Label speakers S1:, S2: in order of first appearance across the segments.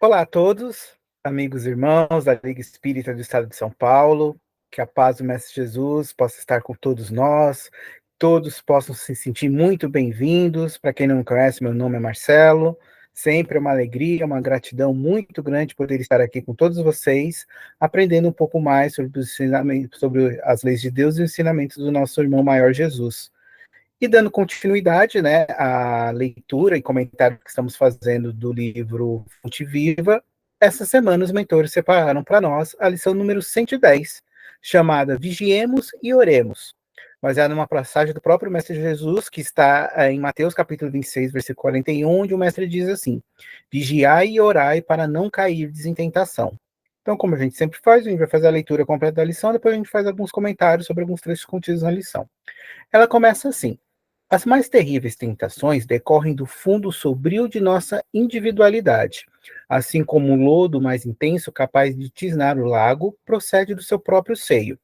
S1: Olá a todos, amigos e irmãos da Liga Espírita do Estado de São Paulo. Que a paz do Mestre Jesus possa estar com todos nós, todos possam se sentir muito bem-vindos. Para quem não me conhece, meu nome é Marcelo. Sempre é uma alegria, uma gratidão muito grande poder estar aqui com todos vocês, aprendendo um pouco mais sobre os ensinamentos, sobre as leis de Deus e os ensinamentos do nosso irmão maior Jesus. E dando continuidade, né, à leitura e comentário que estamos fazendo do livro Fonte Viva, essa semana os mentores separaram para nós a lição número 110, chamada Vigiemos e Oremos. Mas é numa passagem do próprio Mestre Jesus, que está em Mateus capítulo 26, versículo 41, onde o Mestre diz assim: Vigiai e orai para não cairdes em tentação. Então, como a gente sempre faz, a gente vai fazer a leitura completa da lição, depois a gente faz alguns comentários sobre alguns trechos contidos na lição. Ela começa assim: as mais terríveis tentações decorrem do fundo sombrio de nossa individualidade. Assim como o lodo mais intenso capaz de tisnar o lago procede do seu próprio seio.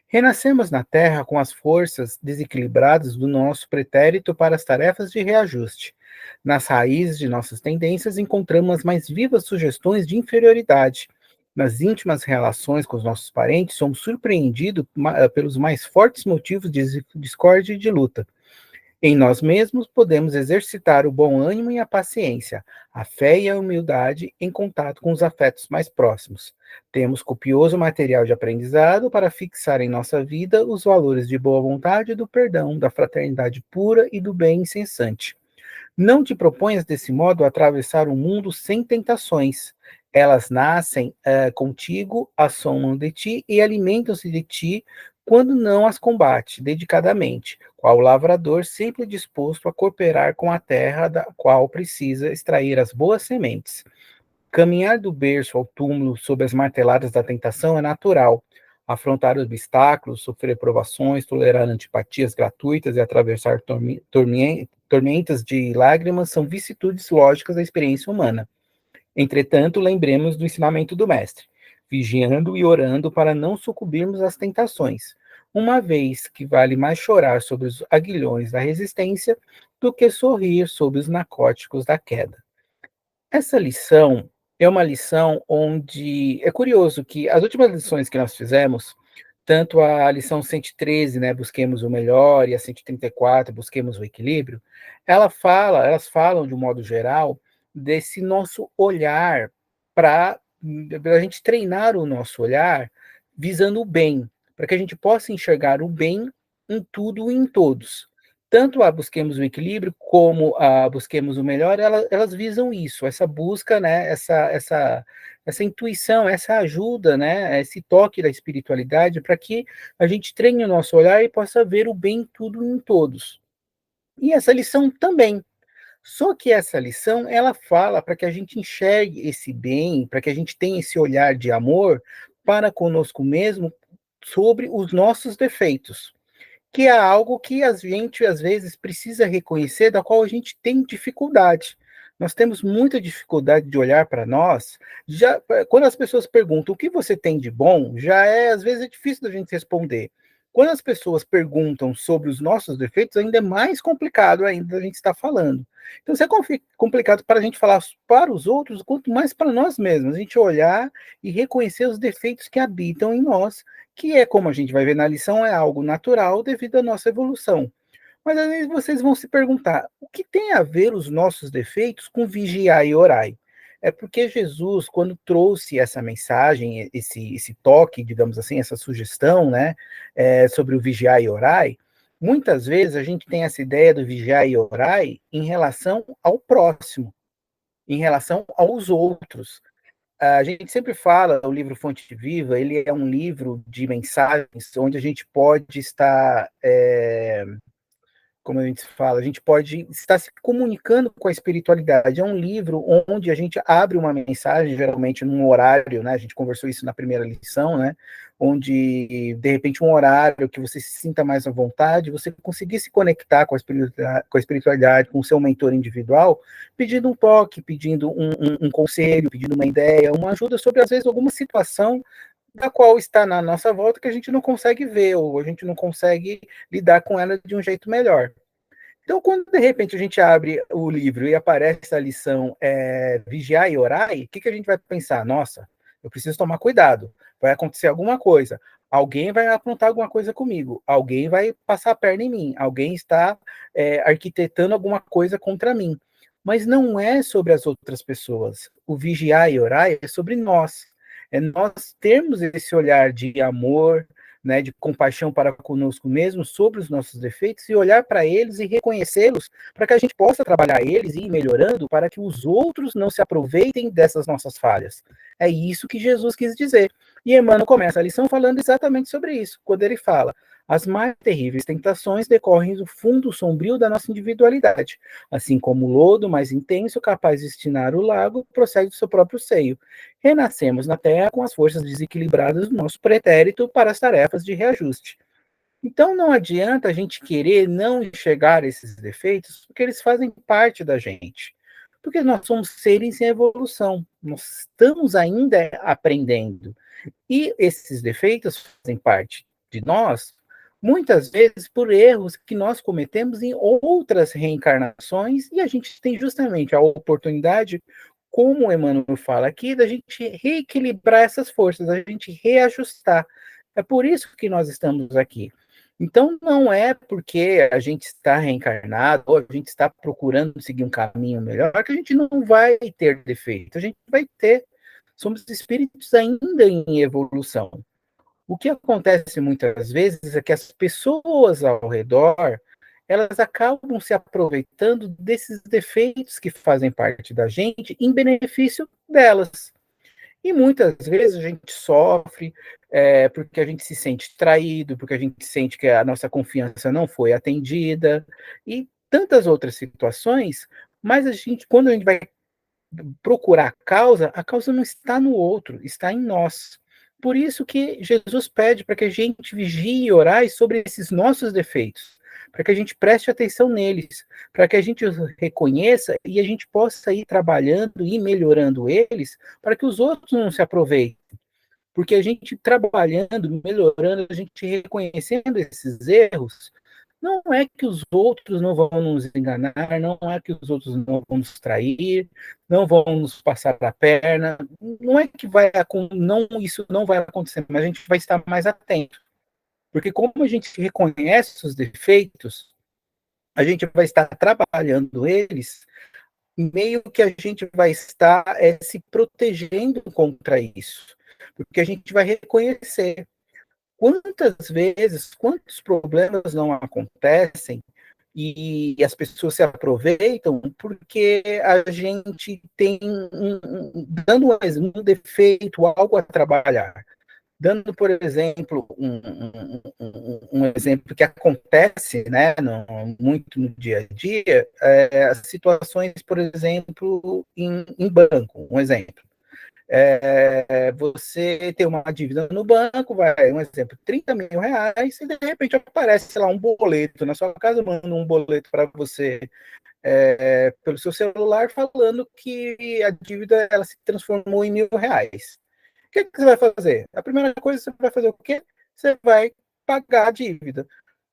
S1: Renascemos na Terra com as forças desequilibradas do nosso pretérito para as tarefas de reajuste. Nas raízes de nossas tendências encontramos as mais vivas sugestões de inferioridade. Nas íntimas relações com os nossos parentes, somos surpreendidos pelos mais fortes motivos de discórdia e de luta. Em nós mesmos podemos exercitar o bom ânimo e a paciência, a fé e a humildade em contato com os afetos mais próximos. Temos copioso material de aprendizado para fixar em nossa vida os valores de boa vontade, do perdão, da fraternidade pura e do bem incessante. Não te proponhas desse modo a atravessar o mundo sem tentações. Elas nascem contigo, assomam de ti e alimentam-se de ti quando não as combate dedicadamente, qual o lavrador sempre disposto a cooperar com a terra da qual precisa extrair as boas sementes. Caminhar do berço ao túmulo sob as marteladas da tentação é natural. Afrontar obstáculos, sofrer provações, tolerar antipatias gratuitas e atravessar tormentas de lágrimas são vicissitudes lógicas da experiência humana. Entretanto, lembremos do ensinamento do Mestre, vigiando e orando para não sucumbirmos às tentações, uma vez que vale mais chorar sobre os aguilhões da resistência do que sorrir sobre os narcóticos da queda. Essa lição é uma lição onde é curioso que as últimas lições que nós fizemos, tanto a lição 113, né, busquemos o melhor, e a 134, busquemos o equilíbrio, elas falam de um modo geral desse nosso olhar para a gente treinar o nosso olhar visando o bem, para que a gente possa enxergar o bem em tudo e em todos. Tanto a Busquemos o Equilíbrio como a Busquemos o Melhor, elas visam isso, essa busca, né, essa intuição, essa ajuda, né, esse toque da espiritualidade para que a gente treine o nosso olhar e possa ver o bem em tudo e em todos. E essa lição também. Só que essa lição, ela fala para que a gente enxergue esse bem, para que a gente tenha esse olhar de amor para conosco mesmo sobre os nossos defeitos, que é algo que a gente, às vezes, precisa reconhecer, da qual a gente tem dificuldade. Nós temos muita dificuldade de olhar para nós. Quando as pessoas perguntam o que você tem de bom, já é, às vezes, é difícil da gente responder. Quando as pessoas perguntam sobre os nossos defeitos, ainda é mais complicado ainda a gente estar falando. Então, isso é complicado para a gente falar para os outros, quanto mais para nós mesmos. A gente olhar e reconhecer os defeitos que habitam em nós, que é, como a gente vai ver na lição, é algo natural devido à nossa evolução. Mas às vezes vocês vão se perguntar, o que tem a ver os nossos defeitos com vigiar e orai? É porque Jesus, quando trouxe essa mensagem, esse toque, digamos assim, essa sugestão, né, sobre o vigiar e orai, muitas vezes a gente tem essa ideia do vigiar e orai em relação ao próximo, em relação aos outros. A gente sempre fala, o livro Fonte Viva, ele é um livro de mensagens onde a gente pode estar, como a gente fala, a gente pode estar se comunicando com a espiritualidade. É um livro onde a gente abre uma mensagem, geralmente num horário, né? A gente conversou isso na primeira lição, né? Onde, de repente, um horário que você se sinta mais à vontade, você conseguir se conectar com a espiritualidade, com o seu mentor individual, pedindo um toque, pedindo um conselho, pedindo uma ideia, uma ajuda sobre, às vezes, alguma situação da qual está na nossa volta que a gente não consegue ver, ou a gente não consegue lidar com ela de um jeito melhor. Então, quando de repente a gente abre o livro e aparece a lição vigiar e orai, o que a gente vai pensar? Nossa, eu preciso tomar cuidado, vai acontecer alguma coisa, alguém vai aprontar alguma coisa comigo, alguém vai passar a perna em mim, alguém está arquitetando alguma coisa contra mim. Mas não é sobre as outras pessoas. O vigiar e orar é sobre nós. É nós termos esse olhar de amor, né, de compaixão para conosco mesmo, sobre os nossos defeitos e olhar para eles e reconhecê-los, para que a gente possa trabalhar eles e ir melhorando, para que os outros não se aproveitem dessas nossas falhas. É isso que Jesus quis dizer. E Emmanuel começa a lição falando exatamente sobre isso, quando ele fala: as mais terríveis tentações decorrem do fundo sombrio da nossa individualidade, assim como o lodo mais intenso, capaz de destinar o lago, procede do seu próprio seio. Renascemos na Terra com as forças desequilibradas do nosso pretérito para as tarefas de reajuste. Então não adianta a gente querer não enxergar esses defeitos, porque eles fazem parte da gente. Porque nós somos seres em evolução, nós estamos ainda aprendendo. E esses defeitos fazem parte de nós, muitas vezes por erros que nós cometemos em outras reencarnações, e a gente tem justamente a oportunidade, como o Emmanuel fala aqui, da gente reequilibrar essas forças, a gente reajustar. É por isso que nós estamos aqui. Então, não é porque a gente está reencarnado ou a gente está procurando seguir um caminho melhor que a gente não vai ter defeito. A gente vai ter. Somos espíritos ainda em evolução. O que acontece muitas vezes é que as pessoas ao redor, elas acabam se aproveitando desses defeitos que fazem parte da gente em benefício delas. E muitas vezes a gente sofre porque a gente se sente traído, porque a gente sente que a nossa confiança não foi atendida, e tantas outras situações, mas quando a gente vai procurar a causa não está no outro, está em nós. Por isso que Jesus pede para que a gente vigie e orai sobre esses nossos defeitos, para que a gente preste atenção neles, para que a gente os reconheça e a gente possa ir trabalhando e melhorando eles, para que os outros não se aproveitem. Porque a gente trabalhando, melhorando, a gente reconhecendo esses erros, não é que os outros não vão nos enganar, não é que os outros não vão nos trair, não vão nos passar a perna, não é que não, isso não vai acontecer, mas a gente vai estar mais atento. Porque como a gente reconhece os defeitos, a gente vai estar trabalhando eles, meio que a gente vai estar se protegendo contra isso. Porque a gente vai reconhecer quantas vezes, quantos problemas não acontecem e as pessoas se aproveitam porque a gente tem dando um defeito, algo a trabalhar. Dando, por exemplo, um exemplo que acontece, né, muito no dia a dia, as situações, por exemplo, em banco, um exemplo. Você tem uma dívida no banco, vai, um exemplo, R$ 30.000, e de repente aparece, sei lá, um boleto na sua casa, manda um boleto para você pelo seu celular falando que a dívida ela se transformou em R$ 1.000. O que você vai fazer? A primeira coisa, você vai fazer o quê? Você vai pagar a dívida.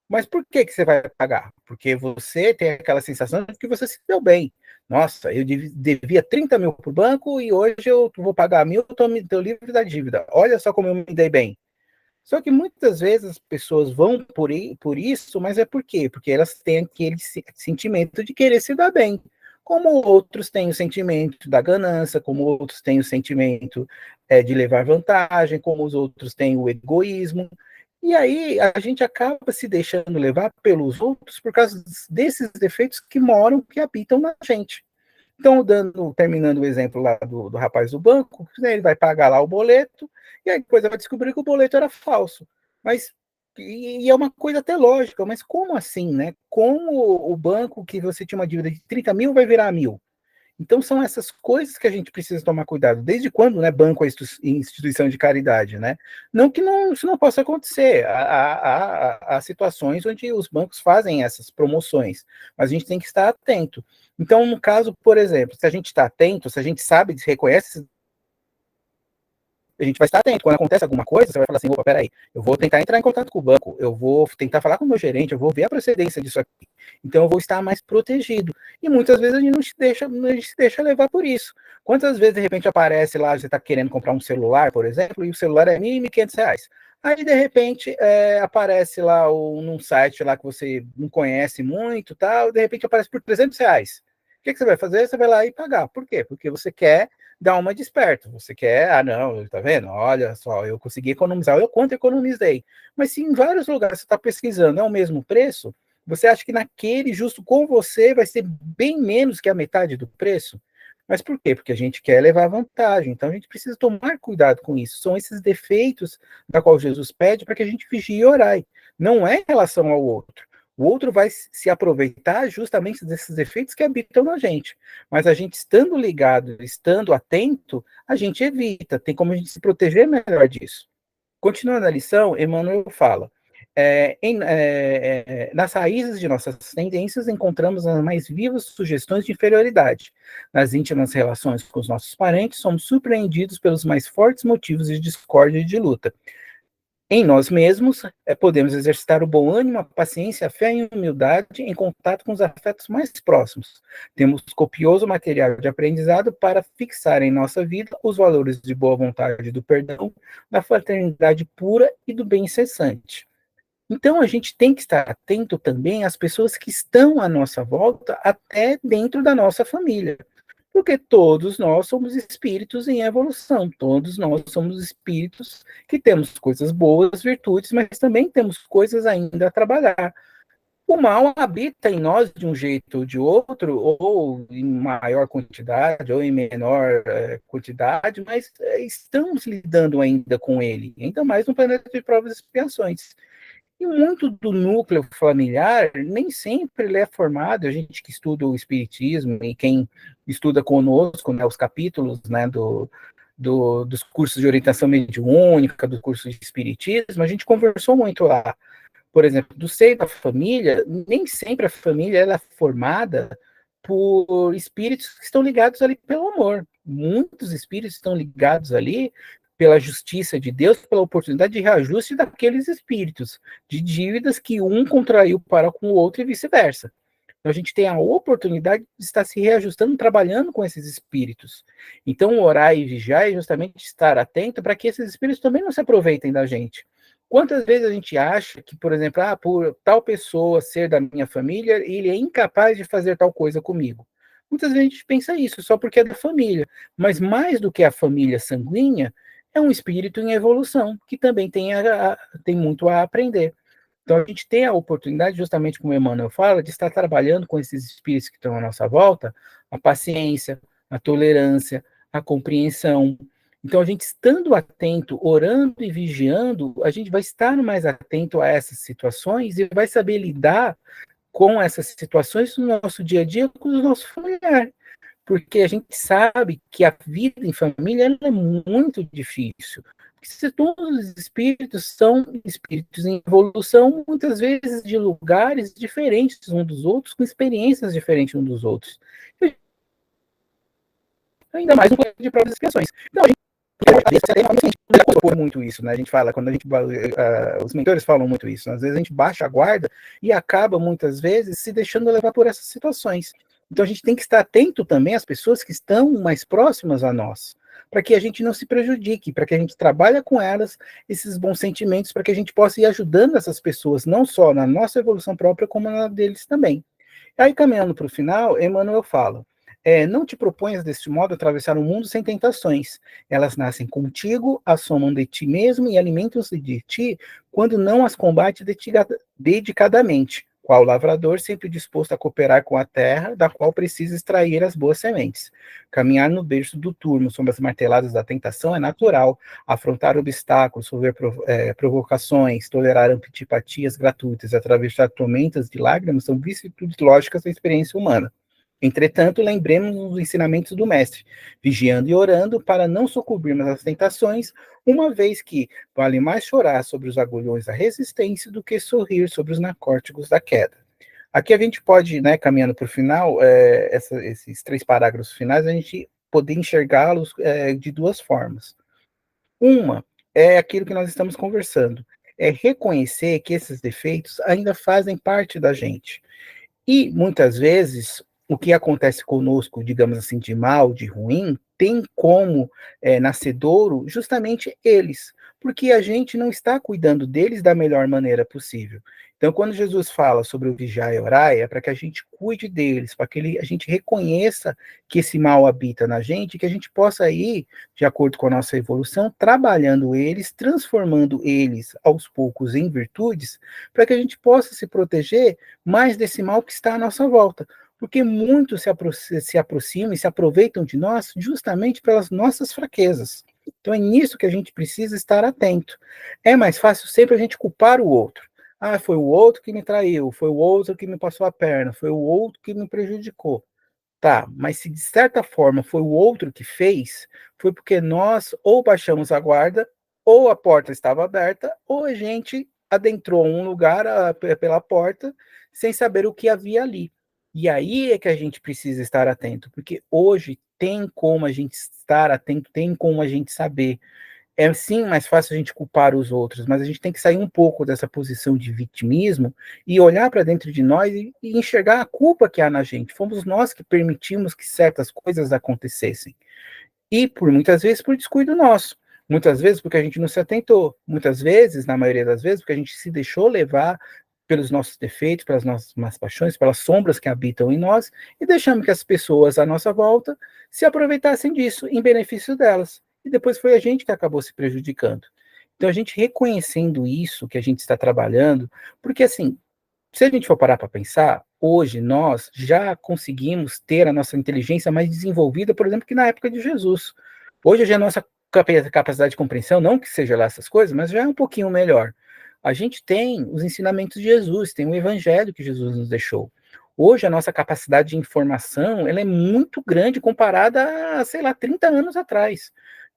S1: Mas por que você vai pagar? Porque você tem aquela sensação de que você se deu bem. Nossa, eu devia 30 mil para o banco e hoje eu vou pagar 1.000, estou livre da dívida. Olha só como eu me dei bem. Só que muitas vezes as pessoas vão por isso, mas é por quê? Porque elas têm aquele sentimento de querer se dar bem. Como outros têm o sentimento da ganância, como outros têm o sentimento de levar vantagem, como os outros têm o egoísmo. E aí a gente acaba se deixando levar pelos outros por causa desses defeitos que moram, que habitam na gente. Então, terminando o exemplo lá do rapaz do banco, né, ele vai pagar lá o boleto, e aí depois vai descobrir que o boleto era falso. Mas, e é uma coisa até lógica, mas como assim, né? Como o banco que você tinha uma dívida de 30 mil vai virar 1.000? Então são essas coisas que a gente precisa tomar cuidado. Desde quando, né, banco é instituição de caridade, né? Não que não, isso não possa acontecer. Há situações onde os bancos fazem essas promoções, mas a gente tem que estar atento. Então, no caso, por exemplo, se a gente está atento, se a gente sabe, se reconhece, A gente vai estar atento. Quando acontece alguma coisa, você vai falar assim, opa, peraí, eu vou tentar entrar em contato com o banco, eu vou tentar falar com o meu gerente, eu vou ver a procedência disso aqui. Então eu vou estar mais protegido. E muitas vezes a gente não se deixa levar por isso. Quantas vezes, de repente, aparece lá, você está querendo comprar um celular, por exemplo, e o celular é R$ 1.500. Aí, de repente, aparece lá num site lá que você não conhece muito, tal, de repente aparece por R$ 300. O que você vai fazer? Você vai lá e pagar. Por quê? Porque você quer dar uma de esperto. Você quer, não, tá vendo? Olha só, eu consegui economizar, eu quanto economizei. Mas se em vários lugares você está pesquisando, é o mesmo preço, você acha que naquele justo com você vai ser bem menos que a metade do preço? Mas por quê? Porque a gente quer levar vantagem. Então a gente precisa tomar cuidado com isso. São esses defeitos da qual Jesus pede para que a gente vigie e orai. Não é em relação ao outro. O outro vai se aproveitar justamente desses defeitos que habitam na gente. Mas a gente estando ligado, estando atento, a gente evita. Tem como a gente se proteger melhor disso. Continuando a lição, Emmanuel fala: nas raízes de nossas tendências encontramos as mais vivas sugestões de inferioridade. Nas íntimas relações com os nossos parentes, somos surpreendidos pelos mais fortes motivos de discórdia e de luta. Em nós mesmos, podemos exercitar o bom ânimo, a paciência, a fé e a humildade em contato com os afetos mais próximos. Temos copioso material de aprendizado para fixar em nossa vida os valores de boa vontade, do perdão, da fraternidade pura e do bem incessante. Então, a gente tem que estar atento também às pessoas que estão à nossa volta, até dentro da nossa família. Porque todos nós somos espíritos em evolução, todos nós somos espíritos que temos coisas boas, virtudes, mas também temos coisas ainda a trabalhar. O mal habita em nós de um jeito ou de outro, ou em maior quantidade, ou em menor quantidade, mas estamos lidando ainda com ele, ainda mais no planeta de provas e expiações. E muito do núcleo familiar nem sempre ele é formado, a gente que estuda o espiritismo e quem estuda conosco, né, os capítulos, né, dos cursos de orientação mediúnica, do curso de espiritismo, a gente conversou muito lá. Por exemplo, do seio da família, nem sempre a família ela é formada por espíritos que estão ligados ali pelo amor. Muitos espíritos estão ligados ali pela justiça de Deus, pela oportunidade de reajuste daqueles espíritos, de dívidas que um contraiu para com o outro e vice-versa. Então, a gente tem a oportunidade de estar se reajustando, trabalhando com esses espíritos. Então, orar e vigiar é justamente estar atento para que esses espíritos também não se aproveitem da gente. Quantas vezes a gente acha que, por exemplo, por tal pessoa ser da minha família, ele é incapaz de fazer tal coisa comigo? Muitas vezes a gente pensa isso, só porque é da família. Mas mais do que a família sanguínea, é um espírito em evolução, que também tem muito a aprender. Então, a gente tem a oportunidade, justamente como o Emmanuel fala, de estar trabalhando com esses espíritos que estão à nossa volta, a paciência, a tolerância, a compreensão. Então, a gente estando atento, orando e vigiando, a gente vai estar mais atento a essas situações e vai saber lidar com essas situações no nosso dia a dia com o nosso familiar. Porque a gente sabe que a vida em família é muito difícil. Se todos os espíritos são espíritos em evolução, muitas vezes de lugares diferentes uns dos outros, com experiências diferentes uns dos outros. Ainda mais no plano de provas e expiações. Então, a gente propor muito isso, né? A gente fala, quando a gente, os mentores falam muito isso, às vezes a gente baixa a guarda e acaba muitas vezes se deixando levar por essas situações. Então a gente tem que estar atento também às pessoas que estão mais próximas a nós, para que a gente não se prejudique, para que a gente trabalhe com elas esses bons sentimentos, para que a gente possa ir ajudando essas pessoas, não só na nossa evolução própria, como na deles também. Aí, caminhando para o final, Emmanuel fala: não te proponhas deste modo atravessar o mundo sem tentações. Elas nascem contigo, assomam de ti mesmo e alimentam-se de ti quando não as combate dedicadamente, qual lavrador sempre disposto a cooperar com a terra, da qual precisa extrair as boas sementes. Caminhar no berço do turno, sob as marteladas da tentação, é natural. Afrontar obstáculos, sofrer provocações, tolerar antipatias gratuitas, atravessar tormentas de lágrimas são vicissitudes lógicas da experiência humana. Entretanto, lembremos os ensinamentos do mestre, vigiando e orando para não sucumbirmos às tentações, uma vez que vale mais chorar sobre os agulhões da resistência do que sorrir sobre os narcóticos da queda. Aqui a gente pode, né, caminhando para o final, esses 3 parágrafos finais, a gente poder enxergá-los de 2 formas. Uma é aquilo que nós estamos conversando, é reconhecer que esses defeitos ainda fazem parte da gente. E, muitas vezes, o que acontece conosco, digamos assim, de mal, de ruim, tem como nascedouro justamente eles, porque a gente não está cuidando deles da melhor maneira possível. Então, quando Jesus fala sobre o vigiar e orar, é para que a gente cuide deles, para que a gente reconheça que esse mal habita na gente, que a gente possa ir, de acordo com a nossa evolução, trabalhando eles, transformando eles aos poucos em virtudes, para que a gente possa se proteger mais desse mal que está à nossa volta. Porque muitos se aproximam e se aproveitam de nós justamente pelas nossas fraquezas. Então é nisso que a gente precisa estar atento. É mais fácil sempre a gente culpar o outro. Ah, foi o outro que me traiu, foi o outro que me passou a perna, foi o outro que me prejudicou. Tá, mas se de certa forma foi o outro que fez, foi porque nós ou baixamos a guarda, ou a porta estava aberta, ou a gente adentrou um lugar pela porta sem saber o que havia ali. E aí é que a gente precisa estar atento, porque hoje tem como a gente estar atento, tem como a gente saber. É sim mais fácil a gente culpar os outros, mas a gente tem que sair um pouco dessa posição de vitimismo e olhar para dentro de nós e enxergar a culpa que há na gente. Fomos nós que permitimos que certas coisas acontecessem. E por muitas vezes por descuido nosso. Muitas vezes porque a gente não se atentou. Muitas vezes, na maioria das vezes, porque a gente se deixou levar pelos nossos defeitos, pelas nossas más paixões, pelas sombras que habitam em nós, e deixamos que as pessoas à nossa volta se aproveitassem disso em benefício delas. E depois foi a gente que acabou se prejudicando. Então, a gente reconhecendo isso que a gente está trabalhando, porque assim, se a gente for parar para pensar, hoje nós já conseguimos ter a nossa inteligência mais desenvolvida, por exemplo, que na época de Jesus. Hoje já a nossa capacidade de compreensão, não que seja lá essas coisas, mas já é um pouquinho melhor. A gente tem os ensinamentos de Jesus, tem o evangelho que Jesus nos deixou. Hoje a nossa capacidade de informação, ela é muito grande comparada a, sei lá, 30 anos atrás.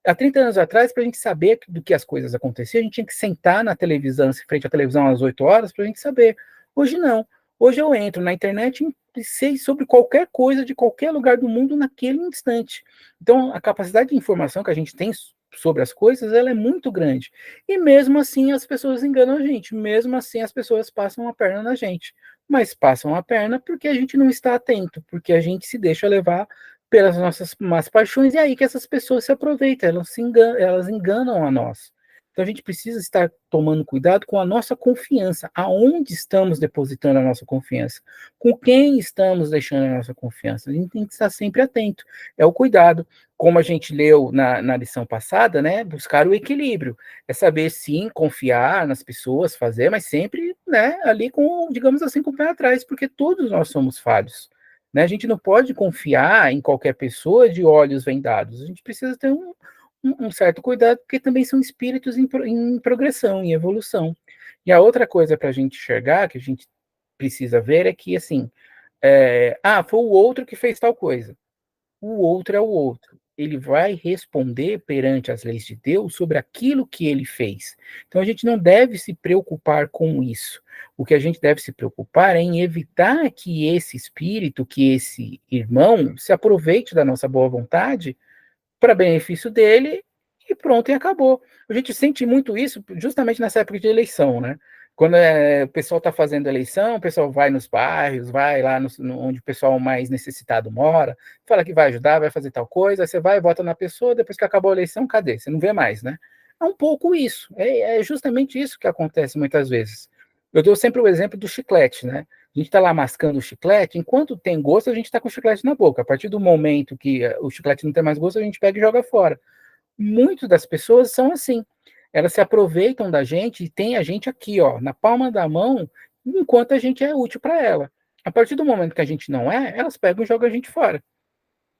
S1: Há 30 anos atrás, para a gente saber do que as coisas aconteciam, a gente tinha que sentar na televisão, frente à televisão às 8 horas, para a gente saber. Hoje não. Hoje eu entro na internet e sei sobre qualquer coisa de qualquer lugar do mundo naquele instante. Então, a capacidade de informação que a gente tem sobre as coisas, ela é muito grande. E mesmo assim as pessoas enganam a gente, mesmo assim as pessoas passam a perna na gente. Mas passam a perna porque a gente não está atento, porque a gente se deixa levar pelas nossas más paixões, e é aí que essas pessoas se aproveitam, elas enganam a nós. Então a gente precisa estar tomando cuidado com a nossa confiança, aonde estamos depositando a nossa confiança, com quem estamos deixando a nossa confiança. A gente tem que estar sempre atento. É o cuidado, como a gente leu na lição passada, né? Buscar o equilíbrio. É saber sim confiar nas pessoas, fazer, mas sempre, né, ali com, digamos assim, com o pé atrás, porque todos nós somos falhos. Né? A gente não pode confiar em qualquer pessoa de olhos vendados. A gente precisa ter um certo cuidado, porque também são espíritos em progressão, em evolução. E a outra coisa para a gente enxergar, que a gente precisa ver, é que, assim, foi o outro que fez tal coisa. O outro é o outro. Ele vai responder perante as leis de Deus sobre aquilo que ele fez. Então a gente não deve se preocupar com isso. O que a gente deve se preocupar é em evitar que esse espírito, que esse irmão, se aproveite da nossa boa vontade para benefício dele e pronto, e acabou. A gente sente muito isso justamente nessa época de eleição, né? Quando o pessoal está fazendo eleição, o pessoal vai nos bairros, vai lá onde o pessoal mais necessitado mora, fala que vai ajudar, vai fazer tal coisa, aí você vai, vota na pessoa, depois que acabou a eleição, cadê? Você não vê mais, né? É um pouco isso, é justamente isso que acontece muitas vezes. Eu dou sempre o exemplo do chiclete, né? A gente está lá mascando o chiclete, enquanto tem gosto, a gente está com o chiclete na boca. A partir do momento que o chiclete não tem mais gosto, a gente pega e joga fora. Muitas das pessoas são assim. Elas se aproveitam da gente e tem a gente aqui, ó, na palma da mão, enquanto a gente é útil para ela. A partir do momento que a gente não é, elas pegam e jogam a gente fora.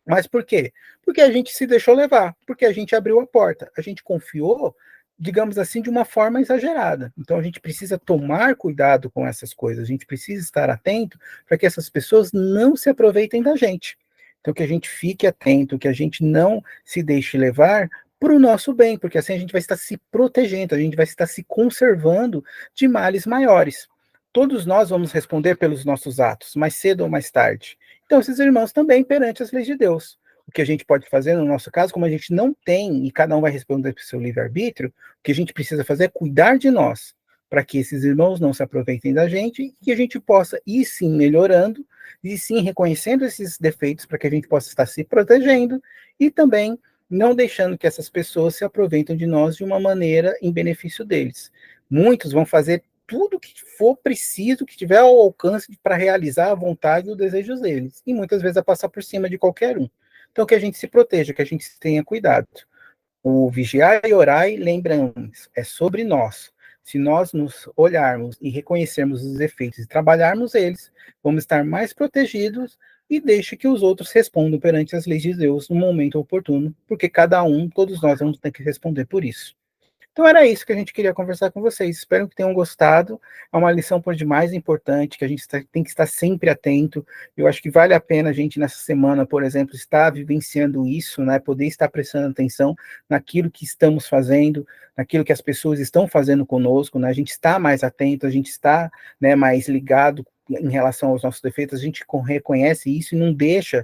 S1: Mas por quê? Porque a gente se deixou levar, porque a gente abriu a porta, a gente confiou, digamos assim, de uma forma exagerada. Então a gente precisa tomar cuidado com essas coisas, a gente precisa estar atento para que essas pessoas não se aproveitem da gente. Então que a gente fique atento, que a gente não se deixe levar para o nosso bem, porque assim a gente vai estar se protegendo, a gente vai estar se conservando de males maiores. Todos nós vamos responder pelos nossos atos, mais cedo ou mais tarde. Então, esses irmãos também perante as leis de Deus. o que a gente pode fazer no nosso caso, como a gente não tem, e cada um vai responder para o seu livre-arbítrio, o que a gente precisa fazer é cuidar de nós, para que esses irmãos não se aproveitem da gente e que a gente possa ir sim melhorando, e sim reconhecendo esses defeitos para que a gente possa estar se protegendo e também não deixando que essas pessoas se aproveitem de nós de uma maneira em benefício deles. Muitos vão fazer tudo que for preciso, que tiver ao alcance para realizar a vontade e os desejos deles. E muitas vezes a passar por cima de qualquer um. Então, que a gente se proteja, que a gente tenha cuidado. O vigiar e orar, lembramos, é sobre nós. Se nós nos olharmos e reconhecermos os efeitos e trabalharmos eles, vamos estar mais protegidos e deixe que os outros respondam perante as leis de Deus no momento oportuno, porque cada um, todos nós vamos ter que responder por isso. Então era isso que a gente queria conversar com vocês. Espero que tenham gostado. É uma lição por demais importante, que a gente tem que estar sempre atento. Eu acho que vale a pena a gente, nessa semana, por exemplo, estar vivenciando isso, né? Poder estar prestando atenção naquilo que estamos fazendo, naquilo que as pessoas estão fazendo conosco, né? A gente está mais atento, a gente está, né, mais ligado em relação aos nossos defeitos, a gente reconhece isso e não deixa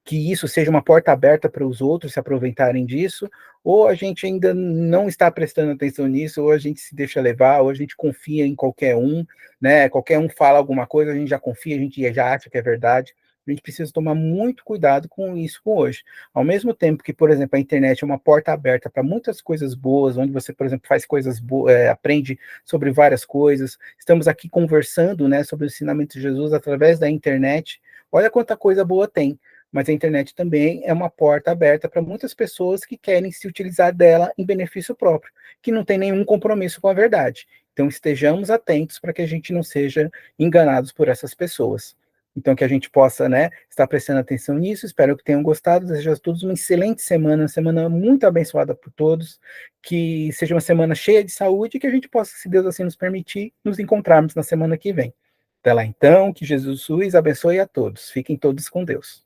S1: que isso seja uma porta aberta para os outros se aproveitarem disso, ou a gente ainda não está prestando atenção nisso, ou a gente se deixa levar, ou a gente confia em qualquer um, né? Qualquer um fala alguma coisa, a gente já confia, a gente já acha que é verdade. A gente precisa tomar muito cuidado com isso hoje. Ao mesmo tempo que, por exemplo, a internet é uma porta aberta para muitas coisas boas, onde você, por exemplo, faz coisas boas, aprende sobre várias coisas. Estamos aqui conversando, né, sobre o ensinamento de Jesus através da internet. Olha quanta coisa boa tem, mas a internet também é uma porta aberta para muitas pessoas que querem se utilizar dela em benefício próprio, que não tem nenhum compromisso com a verdade. Então estejamos atentos para que a gente não seja enganados por essas pessoas. Então que a gente possa, né, estar prestando atenção nisso. Espero que tenham gostado. Desejo a todos uma excelente semana, uma semana muito abençoada por todos, que seja uma semana cheia de saúde e que a gente possa, se Deus assim nos permitir, nos encontrarmos na semana que vem. Até lá então, que Jesus abençoe a todos. Fiquem todos com Deus.